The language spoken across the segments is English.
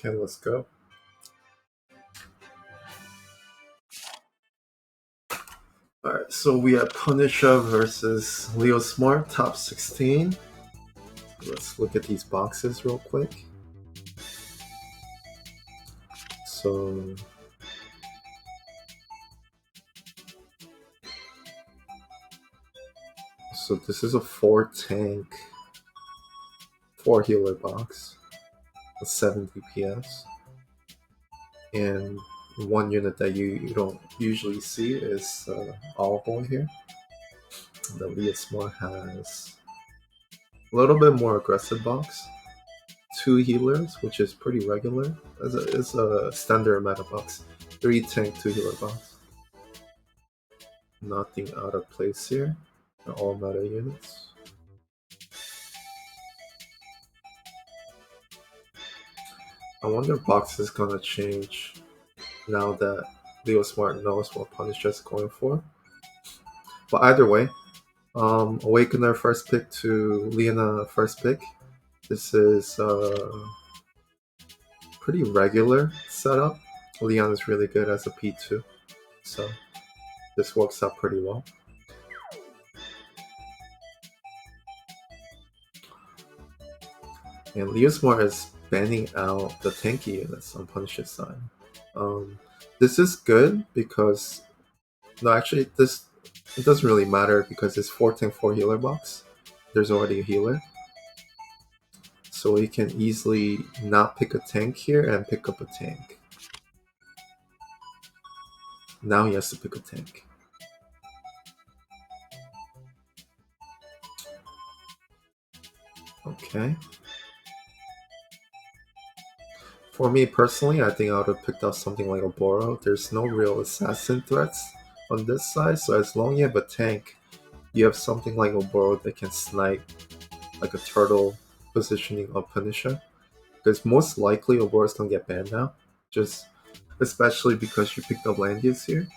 Okay, let's go. Alright, so we have Punisha versus Leosmart, top 16. Let's look at these boxes real quick. So this is a 4-tank, 4-healer box, a 7 DPS, and one unit that you don't usually see is All Boy here. The Leosmart has A little bit more aggressive box. 2 healers, which is pretty regular. It's a standard meta box. 3 tank, 2 healer box. Nothing out of place here. They're all meta units. I wonder if box is gonna change now that leosmart knows what Punisher is going for. But either way, Awakener first pick to Leona first pick. This is pretty regular setup. Leon is really good as a P2, so this works out pretty well. And leosmart is banning out the tanky units on Punish's side. This is good because no, actually, this it doesn't really matter because it's 4 tank 4 healer box. There's already a healer, so he can easily not pick a tank here and pick up a tank. Now he has to pick a tank. Okay. For me personally, I think I would have picked out something like Oboro. There's no real assassin threats on this side, so as long as you have a tank, you have something like Oboro that can snipe like a turtle positioning of Punisher. Because most likely Oboro's gonna get banned now. Just especially because you picked up Landius here.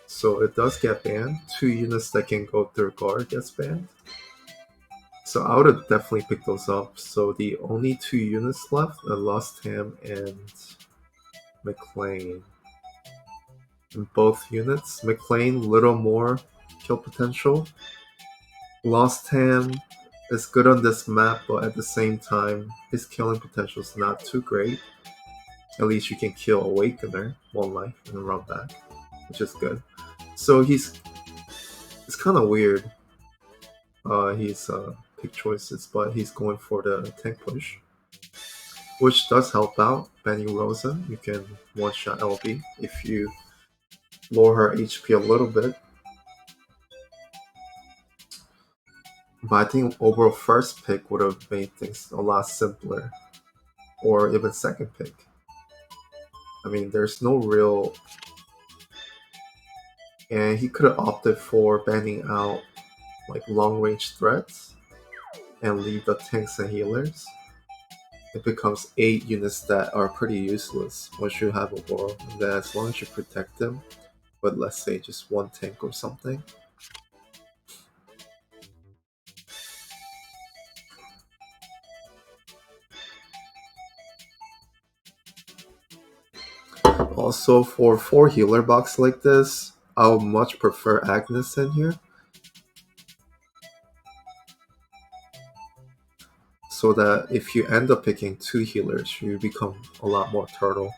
So it does get banned. 2 units that can go through guard gets banned. So I would have definitely picked those up. So the only 2 units left are Lost Ham and McLean. In both units, McLean little more kill potential. Lost Ham is good on this map, but at the same time, his killing potential is not too great. At least you can kill Awakener 1 life and run back, which is good. So it's kind of weird. He's pick choices, but he's going for the tank push, which does help out. Banning Rosen, you can one-shot LB if you lower her HP a little bit. But I think overall first pick would have made things a lot simpler, or even second pick. I mean, there's no real, and he could have opted for banning out like long range threats and leave the tanks and healers. It becomes 8 units that are pretty useless once you have a war. And then as long as you protect them with, let's say, just 1 tank or something. Also, for 4 healer box like this, I would much prefer Agnes in here. So that if you end up picking 2 healers, you become a lot more turtle.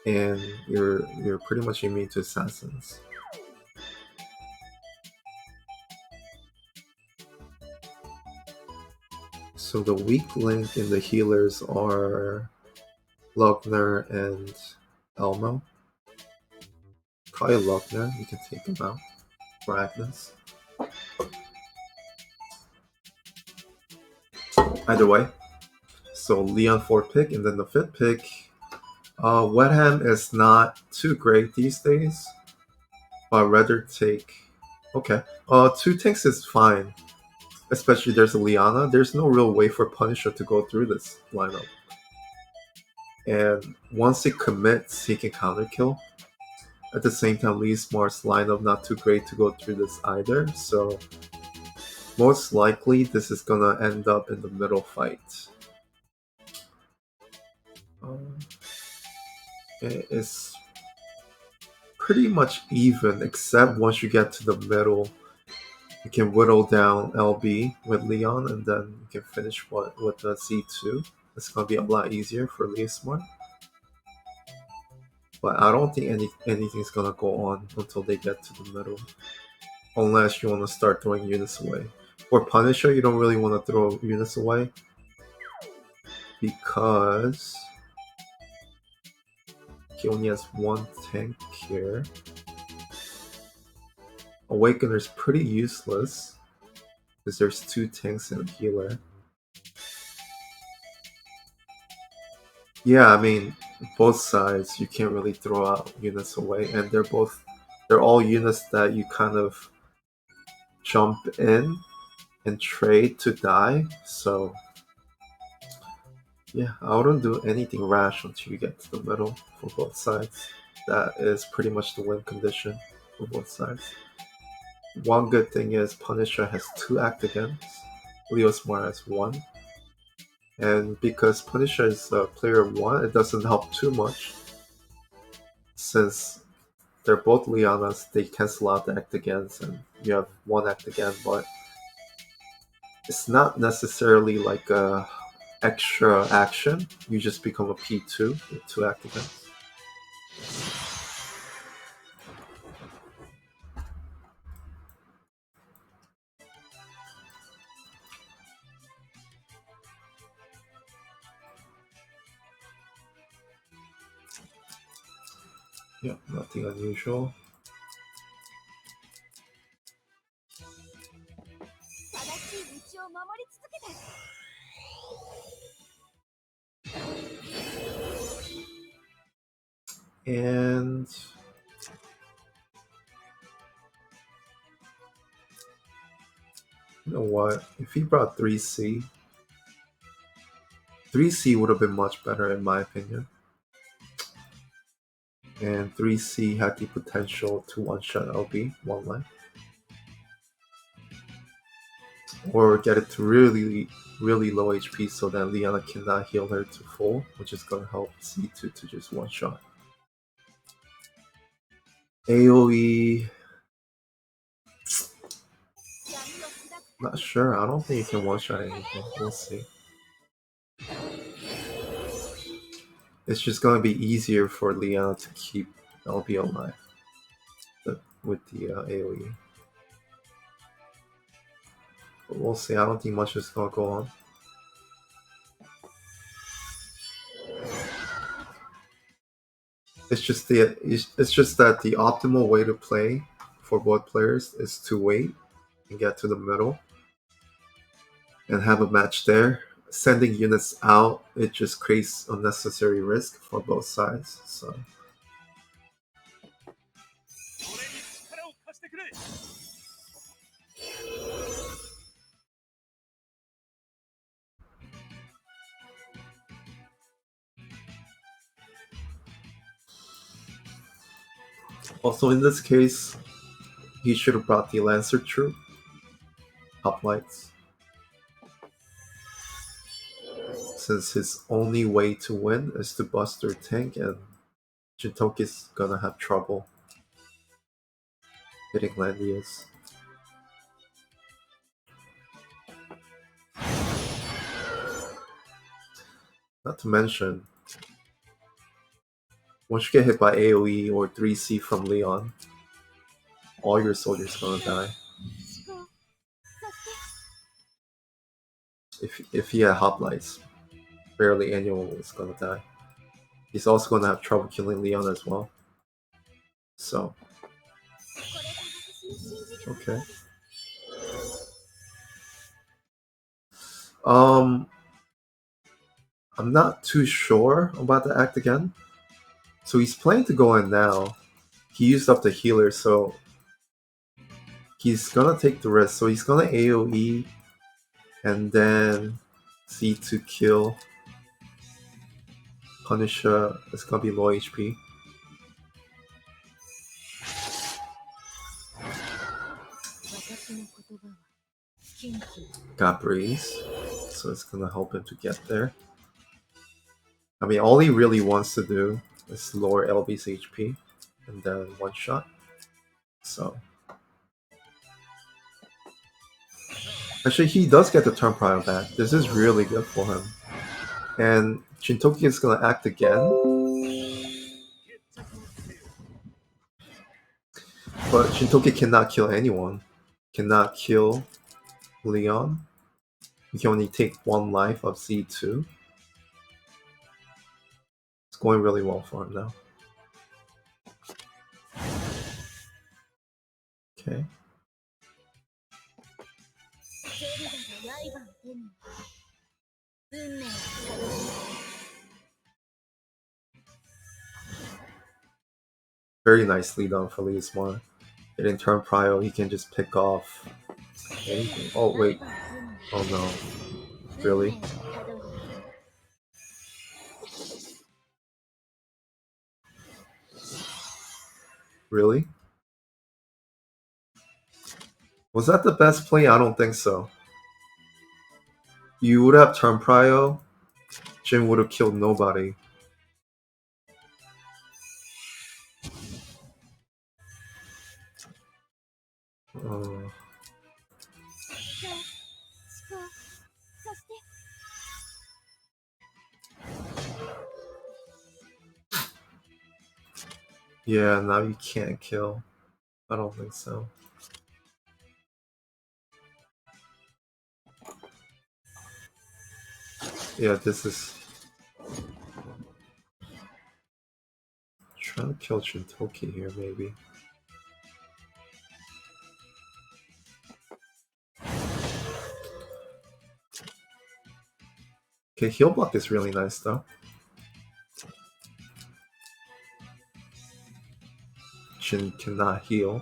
And you're pretty much immune to assassins. So the weak link in the healers are Lugner and Elmo. Probably Lugner, you can take him out for Agnes. Either way. So Leon 4th pick, and then the 5th pick. Wetham is not too great these days. But I'd rather take. Okay. 2 tanks is fine. Especially there's a Liana. There's no real way for Punisher to go through this lineup. And once he commits, he can counter kill. At the same time, leosmart's lineup not too great to go through this either. So most likely this is gonna end up in the middle fight. It's pretty much even, except once you get to the middle, you can whittle down LB with Leon, and then you can finish with the C2. It's gonna be a lot easier for leosmart. But I don't think anything's gonna go on until they get to the middle, unless you want to start throwing units away. For Punisher, you don't really want to throw units away because he only has 1 tank here. Awakener's pretty useless. because there's 2 tanks and a healer. Yeah, I mean, both sides you can't really throw out units away, and they're all units that you kind of jump in and trade to die. So yeah, I wouldn't do anything rash until you get to the middle for both sides. That is pretty much the win condition for both sides. One good thing is Punisher has 2 act against, leosmart has 1. And because Punisher is a player 1, it doesn't help too much. Since they're both Lianas, they cancel out the act against, and you have 1 act again, but it's not necessarily like a extra action. You just become a P2 with 2 act against. Yeah, nothing unusual. And you know what? If he brought 3C, 3C would have been much better in my opinion. And 3C had the potential to one-shot LB, 1 life. Or get it to really, really low HP so that Liana cannot heal her to full, which is going to help C2 to just one-shot. AoE... Not sure, I don't think you can one-shot anything, we'll see. It's just going to be easier for Liana to keep LB alive with the AoE. But we'll see, I don't think much is going to go on. It's just that the optimal way to play for both players is to wait and get to the middle and have a match there. Sending units out, it just creates unnecessary risk for both sides. So also in this case, he should have brought the Lancer troop hoplites, since his only way to win is to bust their tank, and Jintoki's gonna have trouble hitting Landias. Not to mention, once you get hit by AoE or 3C from Leon, all your soldiers gonna die. If he had hoplites, barely anyone is gonna die. He's also gonna have trouble killing Leon as well. So, okay. I'm not too sure about the act again. So he's planning to go in now. He used up the healer, so he's gonna take the risk. So he's gonna AoE and then C2 kill. Punisha is gonna be low HP. Got Breeze, so it's gonna help him to get there. I mean, all he really wants to do is lower LB's HP and then one shot. So actually, he does get the turn prior back. This is really good for him. And Shintoki is gonna act again, but Shintoki cannot kill anyone. Cannot kill Leon. He can only take 1 life of Z2. It's going really well for him now. Okay. Very nicely done for leosmart. And in turn prio, he can just pick off anything. Oh wait, oh no, really? Really? Was that the best play? I don't think so. You would have turned prio, Jin would have killed nobody. Uh, yeah, now you can't kill. I don't think so. Yeah, this is trying to kill Shintoki here, maybe. Okay, heal block is really nice though. Jin cannot heal.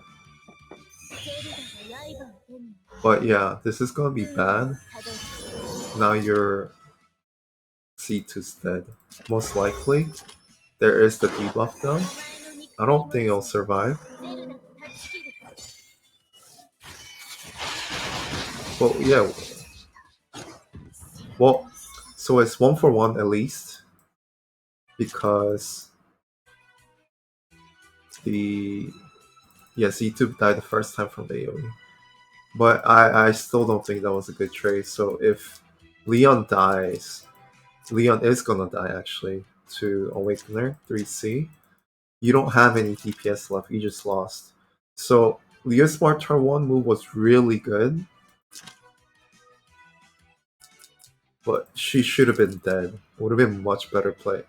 But yeah, this is gonna be bad. Now your C2's dead. Most likely. There is the debuff though. I don't think it'll survive. Well, yeah. Well, so it's 1-for-1 at least. Because the C2 died the first time from the AoE. But I still don't think that was a good trade. So if Leon dies, Leon is gonna die actually to Awakener 3C. You don't have any DPS left, you just lost. So leosmart turn 1 move was really good, but she should have been dead. Would have been much better play.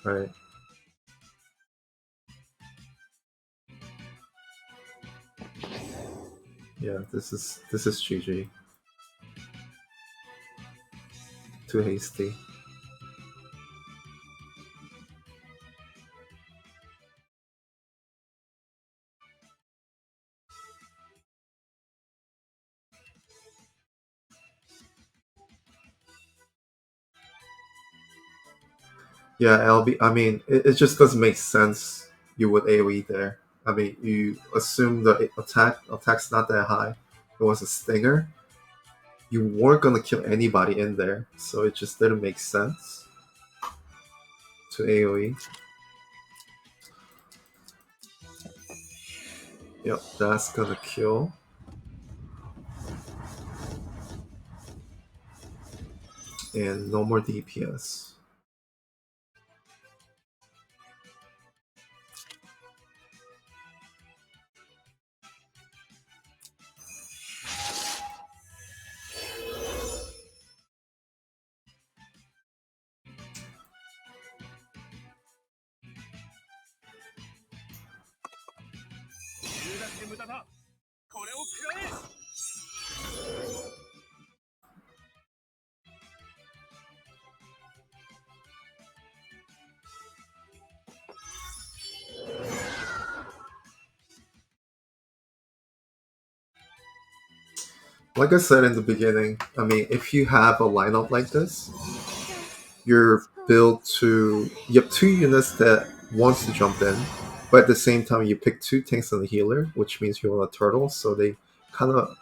Right. Yeah, this is GG. Too hasty. Yeah, LB. I mean, it just doesn't make sense. You would AOE there. I mean, you assume the attack's not that high. It was a stinger. You weren't gonna kill anybody in there, so it just didn't make sense to AOE. Yep, that's gonna kill. And no more DPS. Like I said in the beginning, I mean, if you have a lineup like this, you're built to you have two units that wants to jump in, but at the same time you pick two tanks and a healer, which means you want a turtle, so they kind of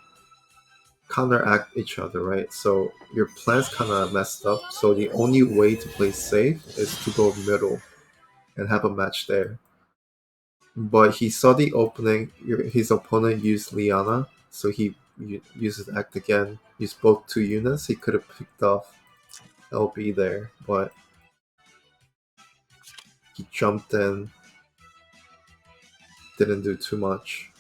counteract each other, right? So your plan's kind of messed up. So the only way to play safe is to go middle and have a match there. But he saw the opening. His opponent used Liana, so he used his act again. Used both two units. He could have picked off LB there, but he jumped in, didn't do too much.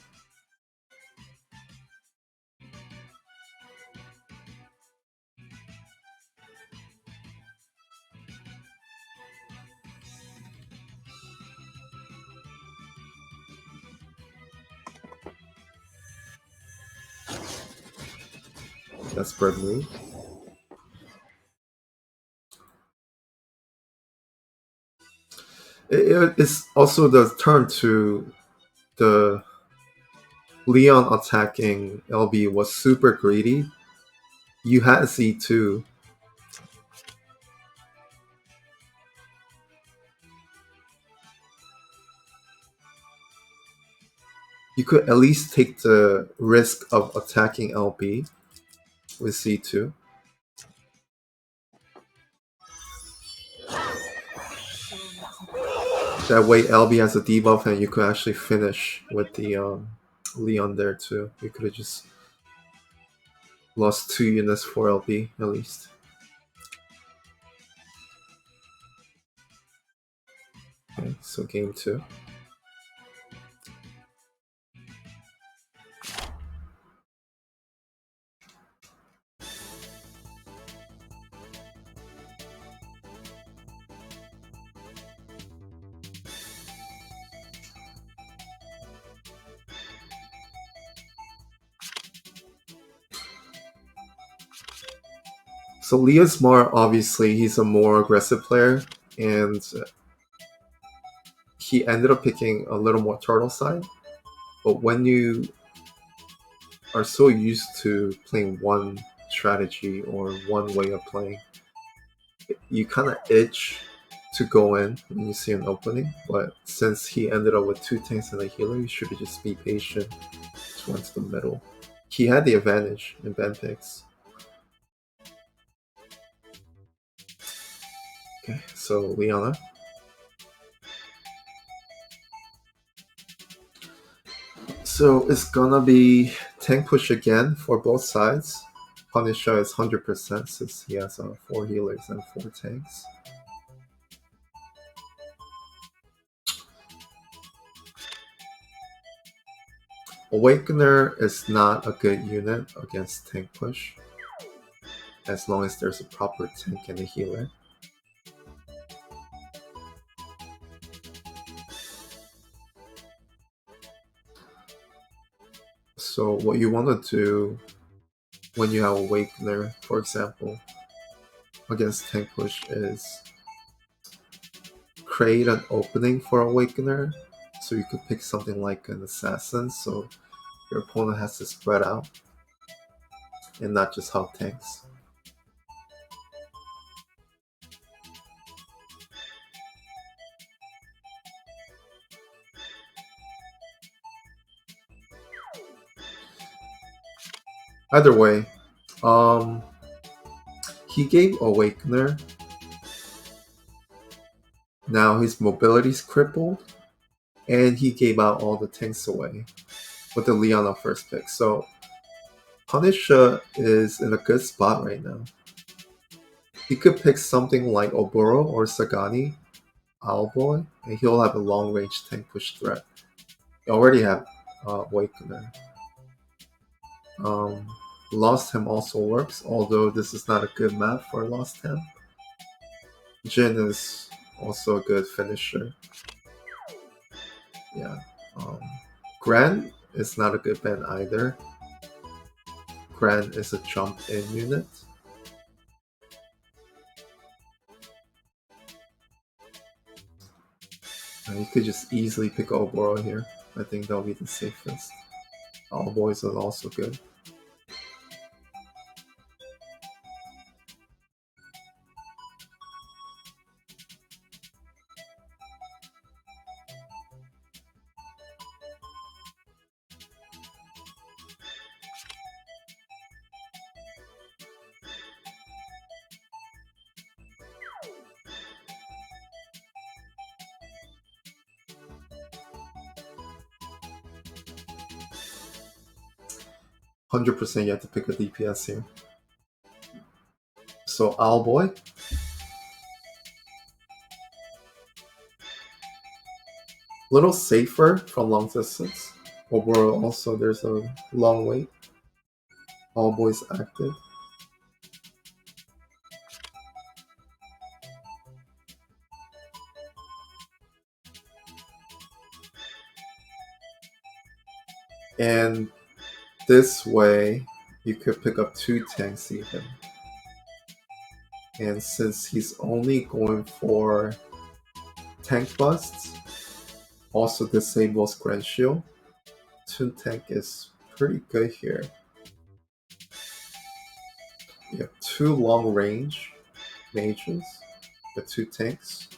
Desperate move. It's also the turn to the Leon attacking LB was super greedy. You had Z2. You could at least take the risk of attacking LB with C2. That way LB has a debuff and you could actually finish with the Leon there too. You could have just lost 2 units for LB at least. Okay, so game 2. So leosmart, obviously, he's a more aggressive player, and he ended up picking a little more turtle side. But when you are so used to playing one strategy or one way of playing, you kind of itch to go in when you see an opening. But since he ended up with 2 tanks and a healer, you should just be patient. Just went to the middle. He had the advantage in Ben picks. Okay, so Liana. So it's gonna be tank push again for both sides. Punisha is 100% since he has 4 healers and 4 tanks. Awakener is not a good unit against tank push, as long as there's a proper tank and a healer. So what you want to do when you have Awakener, for example, against tank push is create an opening for Awakener, so you could pick something like an Assassin, so your opponent has to spread out and not just hug tanks. Either way, he gave Awakener. Now his mobility's crippled, and he gave out all the tanks away with the Liana first pick. So Punisha is in a good spot right now. He could pick something like Oboro or Sagani, Owlboy, and he'll have a long range tank push threat. He already have Awakener. Lost Him also works, although this is not a good map for Lost Him. Jin is also a good finisher. Yeah. Gran is not a good ban either. Gran is a jump in unit. And you could just easily pick Oboro here. I think that'll be the safest. All boys are also good. %, you have to pick a DPS here. So Owlboy. Little safer from long distance. Oboro also, there's a long wait. Owlboy's active. And this way, you could pick up 2 tanks even. And since he's only going for Tank busts also disables Grand Shield. Toon Tank is pretty good here. You have two long range mages with two tanks.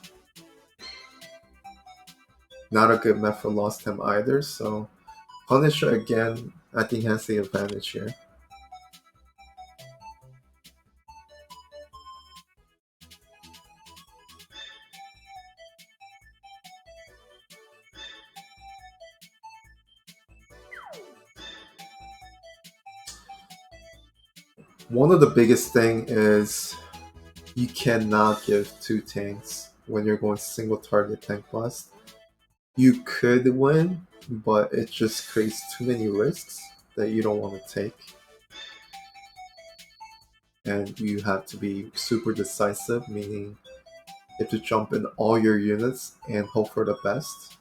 Not a good map for Lost Time either, so Punisher again, I think has the advantage here. One of the biggest thing is you cannot give two tanks when you're going single target tank bust. You could win, but it just creates too many risks that you don't want to take. And you have to be super decisive, meaning you have to jump in all your units and hope for the best.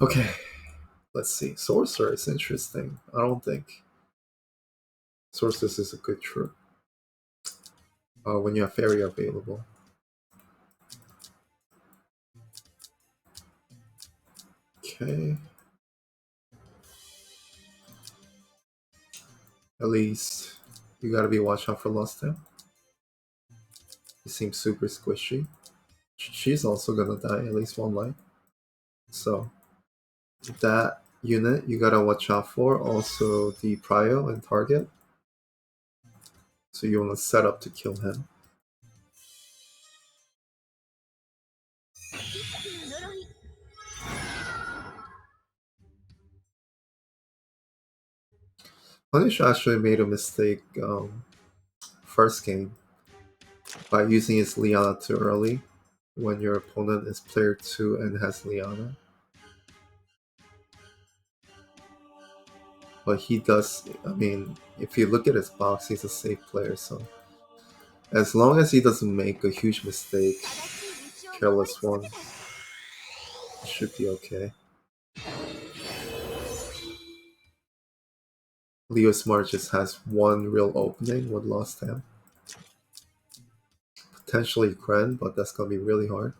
Okay, let's see. Sorcerer is interesting. I don't think Sorceress is a good troop when you have Fairy available. Okay. At least you gotta be watch out for Lost Time. He seems super squishy. She's also gonna die at least one life. So that unit you gotta watch out for. Also the Prio and target. So you wanna set up to kill him. Punish actually made a mistake first game by using his Liana too early when your opponent is player 2 and has Liana. But he does, I mean, if you look at his box, he's a safe player, so as long as he doesn't make a huge mistake, careless one, it should be okay. leosmart just has one real opening with Lost Ham. Potentially Kren, but that's gonna be really hard.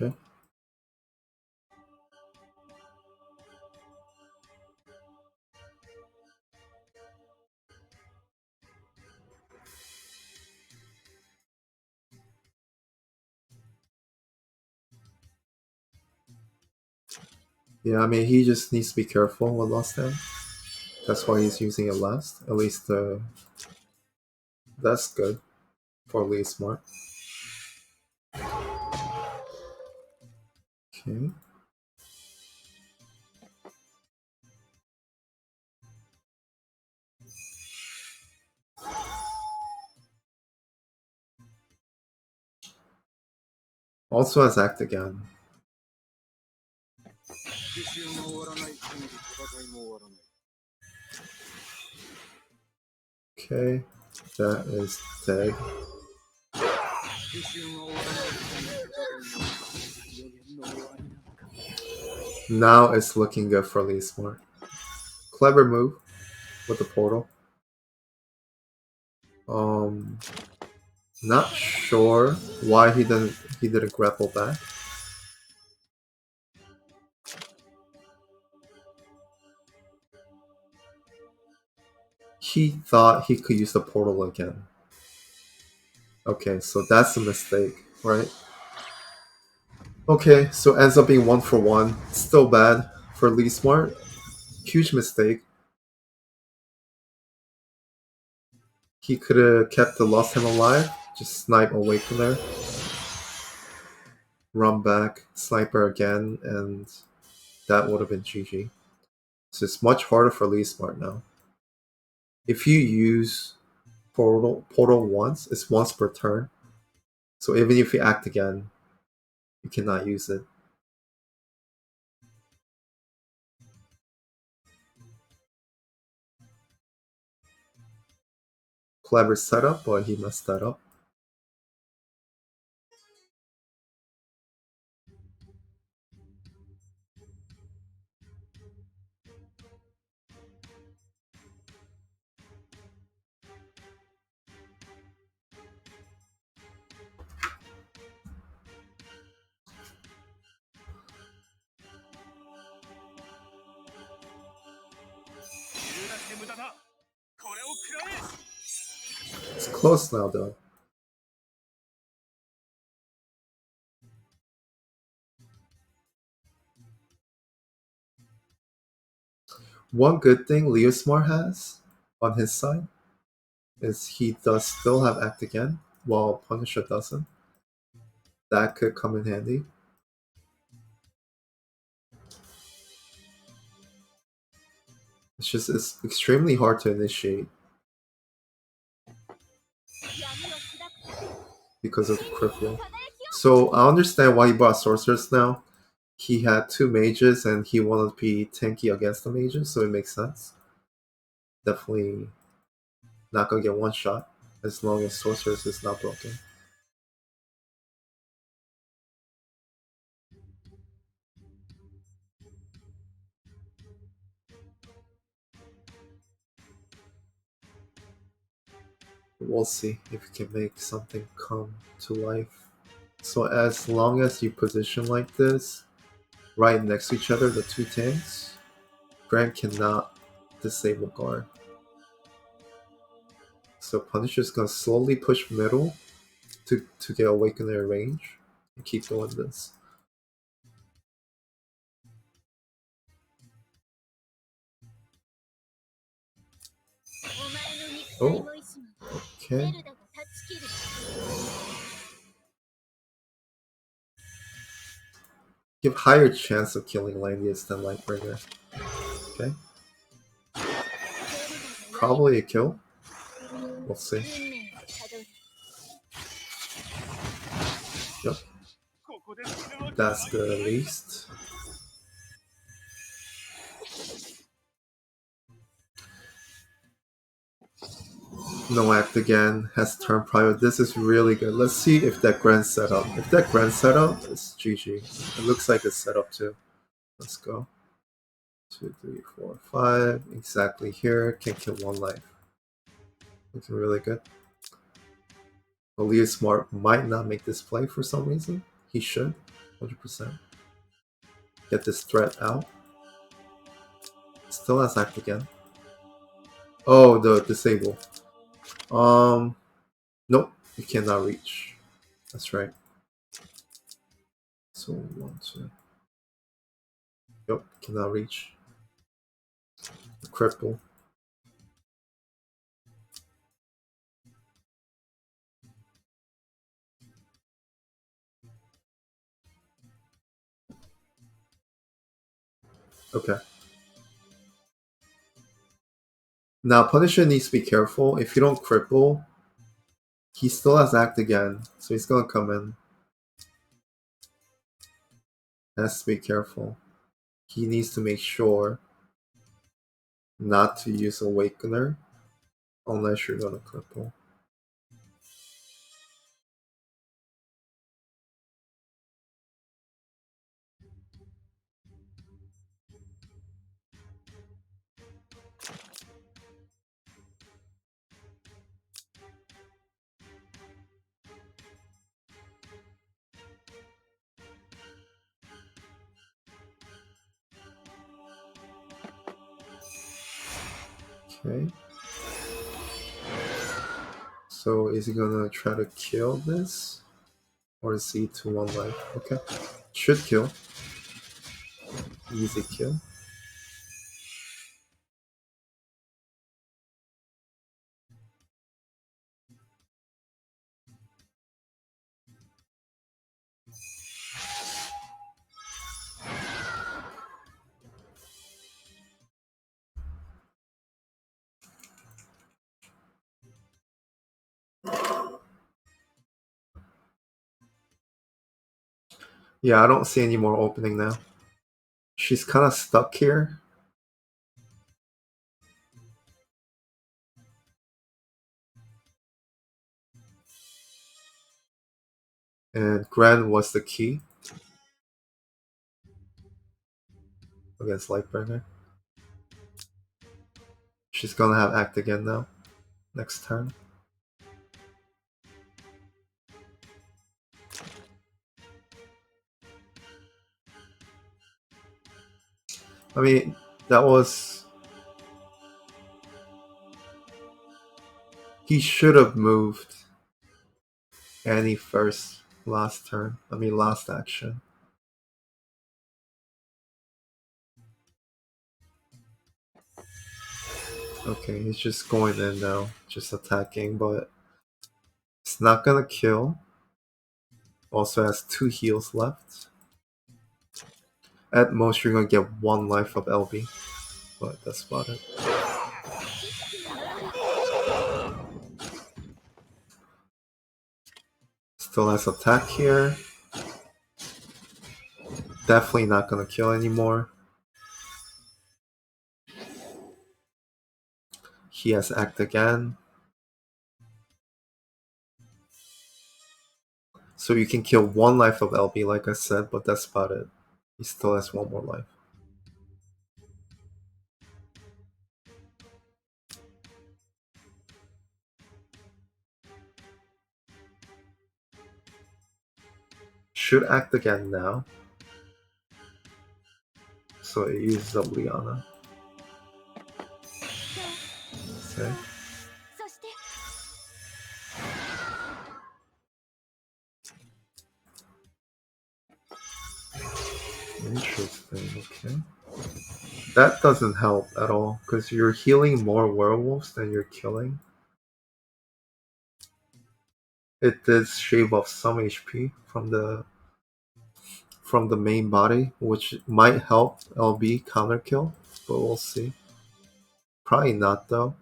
Okay. Yeah, I mean, he just needs to be careful with Lost Hand. That's why he's using it last. At least that's good for leosmart. Okay. Also has Act again. Okay, that is dead. Now it's looking good for leosmart. Clever move with the portal. Not sure why he didn't grapple back. He thought he could use the portal again. Okay, so that's a mistake, right? Okay, so ends up being 1-for-1. Still bad for leosmart. Huge mistake. He could have kept the Lost Him alive. Just snipe away from there. Run back, sniper again, and that would have been GG. So it's much harder for leosmart now. If you use portal once, it's once per turn. So even if you act again, you cannot use it. Clever setup, but he messed that up. It's close now, though. One good thing leosmart has on his side is he does still have Act Again, while Punisher doesn't. That could come in handy. It's extremely hard to initiate because of the crit roll. So I understand why he brought sorcerers now. He had 2 mages and he wanted to be tanky against the mages, so it makes sense. Definitely not gonna get one shot as long as sorcerers is not broken. We'll see if you can make something come to life. So as long as you position like this, right next to each other, the 2 tanks, Grant cannot disable guard. So Punisher's gonna slowly push middle to get Awakener range and keep doing this. Oh, okay. Give higher chance of killing Landius than Lightbringer. Okay. Probably a kill. We'll see. Yep, that's good at least. No act again, has turn private. This is really good. Let's see if that grand setup. If that grand setup, it's GG. It looks like it's set up too. Let's go. 2, 3, 4, 5. Exactly here. Can kill one life. Looking really good. Leosmart might not make this play for some reason. He should. 100%. Get this threat out. Still has act again. Oh, the disable. Nope. You cannot reach. That's right. So 1, 2. Yep, cannot reach. Cripple. Okay. Now Punisher needs to be careful. If you don't cripple, he still has act again. So he's gonna come in. Has to be careful. He needs to make sure not to use Awakener unless you're gonna cripple. Okay. So is he gonna try to kill this? Or is he to one life? Okay. Should kill. Easy kill. Yeah, I don't see any more opening now. She's kind of stuck here. And Gran was the key against Lightbringer. She's gonna have act again now. Next turn. I mean, that was... He should have moved any first last turn. I mean, last action. Okay, he's just going in now. Just attacking, but it's not gonna kill. Also has 2 heals left. At most, you're gonna get 1 life of LB. But that's about it. Still has attack here. Definitely not gonna kill anymore. He has act again. So you can kill 1 life of LB, like I said, but that's about it. He still has 1 more life. Should act again now. So it uses up Liana. Okay. Interesting, okay. That doesn't help at all, because you're healing more werewolves than you're killing. It did shave off some HP from the main body, which might help LB counter kill, but we'll see. Probably not though,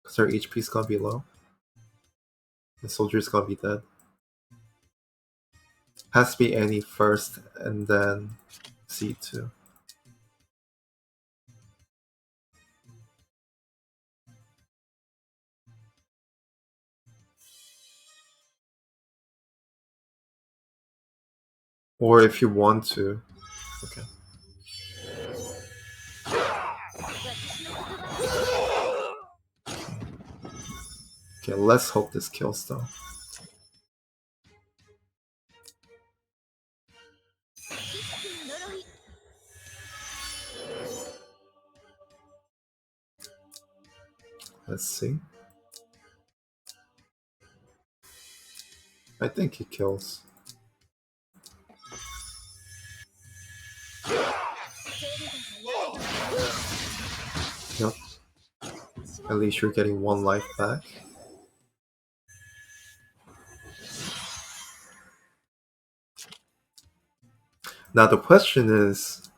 because her HP's gonna be low. The soldier's gonna be dead. Has to be any first and then c2. Or if you want to. Okay. Okay, let's hope this kills though. Let's see. I think he kills. Yep. At least you're getting one life back. Now the question is,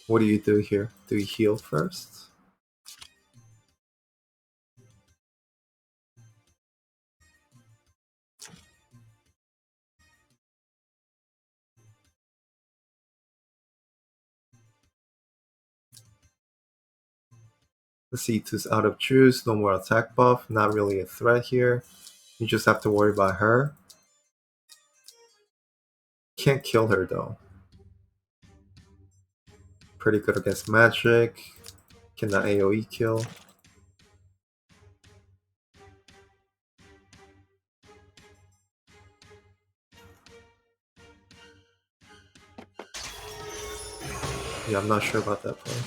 what do you do here? Do you heal first? The C2's out of juice, no more attack buff, not really a threat here. You just have to worry about her. Can't kill her though. Pretty good against magic. Cannot AoE kill. Yeah, I'm not sure about that play.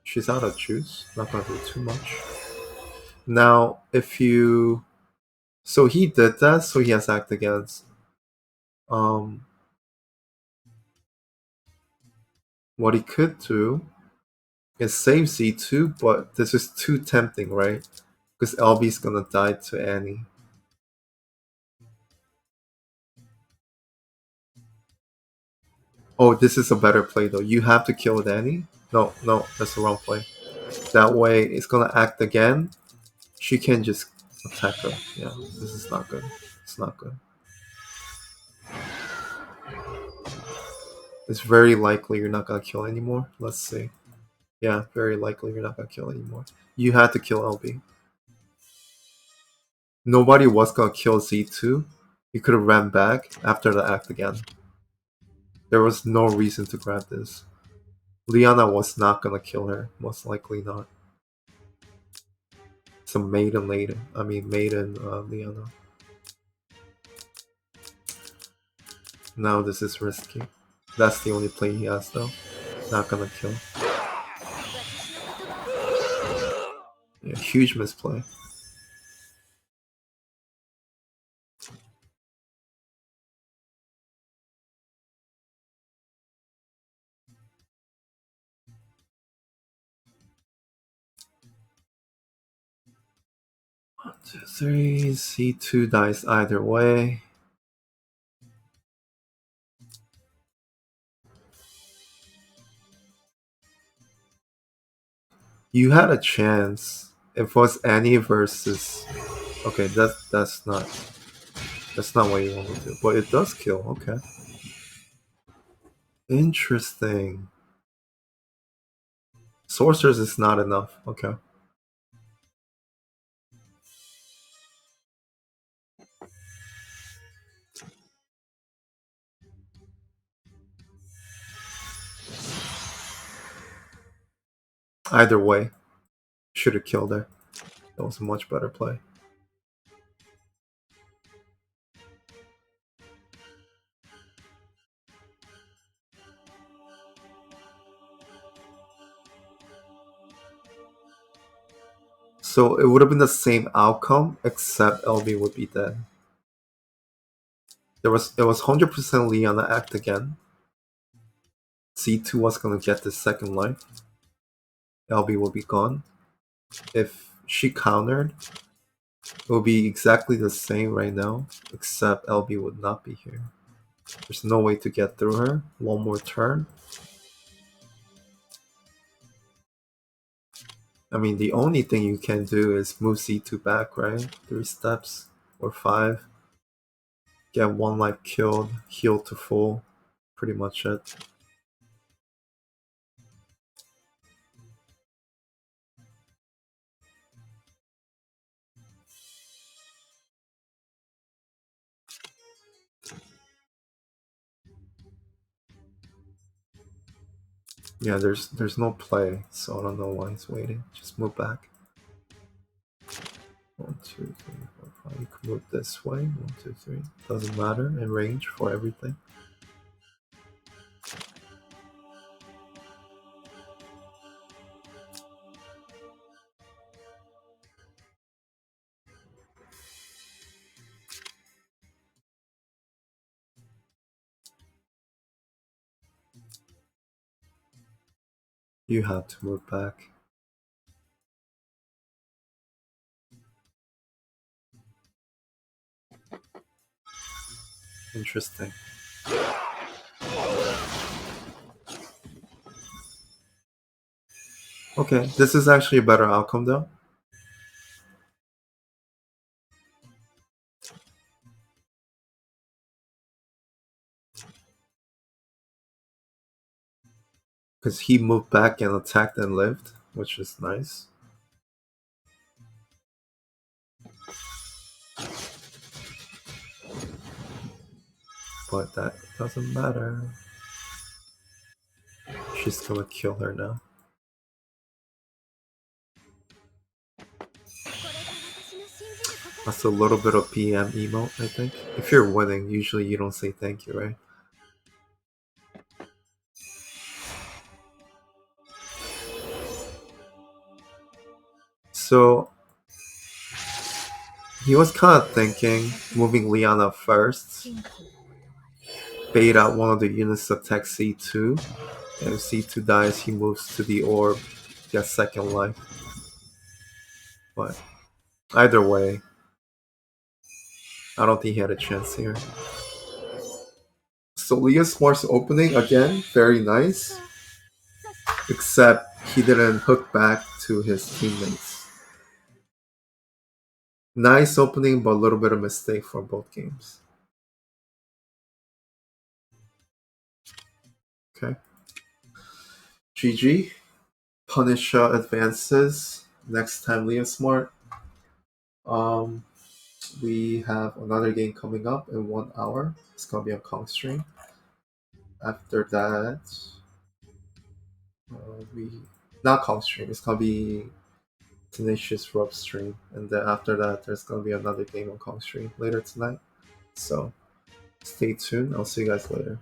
She's out of juice. Not gonna do too much. Now, if you... So he did that, so he has act against. What he could do is save C2, but this is too tempting, right? Because LB's gonna die to Annie. Oh, this is a better play though. You have to kill Annie? No, no, that's the wrong play. That way, it's gonna act again. She can just attack her. Yeah, this is not good. It's not good. It's very likely you're not gonna kill anymore. Let's see. Yeah, very likely you're not gonna kill anymore. You had to kill LB. Nobody was gonna kill Z2. You could have ran back after the act again. There was no reason to grab this. Liana was not gonna kill her. Most likely not. It's a maiden Liana. Now this is risky. That's the only play he has though. Not gonna kill. Yeah, huge misplay. One, two, three. C2 dies either way. You had a chance. If it was Annie versus... Okay, that's not what you want to do. But it does kill, okay. Interesting. Sorcerers is not enough, okay. Either way, should have killed her. That was a much better play. So it would have been the same outcome, except LB would be dead. It was 100% Liana act again. C2 was gonna get the second life. LB will be gone. If she countered, it would be exactly the same right now, except LB would not be here. There's no way to get through her. One more turn. I mean, the only thing you can do is move C2 back, right? 3 steps or 5. Get one life killed, heal to full. Pretty much it. Yeah, there's no play, so I don't know why he's waiting. Just move back. 1, 2, 3, 4, 5. You can move this way. 1, 2, 3. Doesn't matter in range for everything. You have to move back. Interesting. Okay, this is actually a better outcome though. Because he moved back and attacked and lived, which is nice. But that doesn't matter. She's gonna kill her now. That's a little bit of PM emote, I think. If you're winning, usually you don't say thank you, right? So he was kind of thinking moving Liana first, bait out one of the units to attack C2, and if C2 dies, he moves to the orb, gets second life. But either way, I don't think he had a chance here. So leosmart's opening again, very nice, except he didn't hook back to his teammates. Nice opening, but a little bit of mistake for both games. Okay. GG. Punisha advances. Next time, leosmart. Um, we have another game coming up in 1 hour. It's gonna be on Kong stream. After that, we not Kong stream. It's gonna be Tenacious Rub stream, and then after that, there's gonna be another game on Kong stream later tonight. So stay tuned. I'll see you guys later.